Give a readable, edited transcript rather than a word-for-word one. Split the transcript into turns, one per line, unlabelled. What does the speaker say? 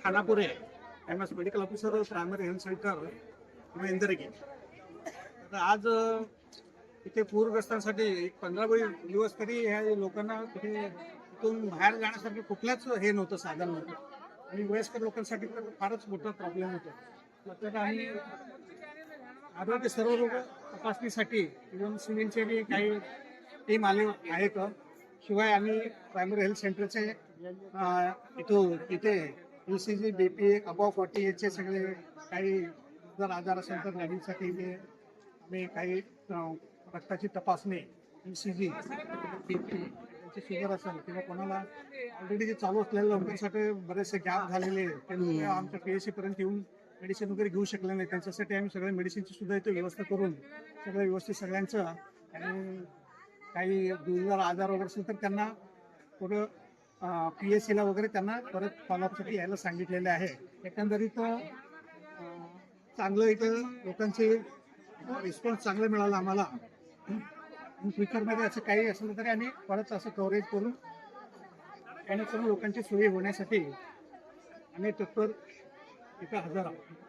Khanapure MS medical officer primary health centre Indargi. तर आज इथे पूरग्रस्तांसाठी 15 दिवस तरी ह्या लोकांना कुठे इथून बाहेर जाण्यासाठी कुठल्याच हे नव्हतं, साधन नव्हतं. आणि वयस्कर लोकांसाठी तर फारच मोठा प्रॉब्लेम होतो. तर आम्ही आरोग्य सर्व रोग तपासणीसाठी इव्हन सिव्हिलचे बी काही टीम आले आहेत. शिवाय आम्ही प्रायमरी हेल्थ सेंटरचे इथे ECG BP अबॉव 40 याचे सगळे काही जर आजार असेल तर गाडीसाठी आम्ही काही रक्ताची तपासणी ECG BP त्यांची शुगर असेल किंवा कोणाला ऑलरेडी जे चालू असलेल्या लोकांसाठी बरेचसे गॅप झालेले ते आमच्या PSC पर्यंत येऊन मेडिसिन वगैरे घेऊ शकले नाही, त्यांच्यासाठी आम्ही सगळ्या मेडिसिनची सुद्धा इथे व्यवस्था करून सगळं व्यवस्थित सगळ्यांचं आणि काही जर आजार वगैरे असेल तर त्यांना पुढं PSC ला वगैरे त्यांना परत फॉलोअपसाठी यायला सांगितलेले आहे. एकंदरीत चांगलं इथं लोकांचे रिस्पॉन्स चांगला मिळाला आम्हाला. फ्युचरमध्ये असं काही असलं तरी आम्ही परत असं कव्हरेज करून लोकांची सोयी होण्यासाठी आम्ही तत्पर इथं हजर आहोत.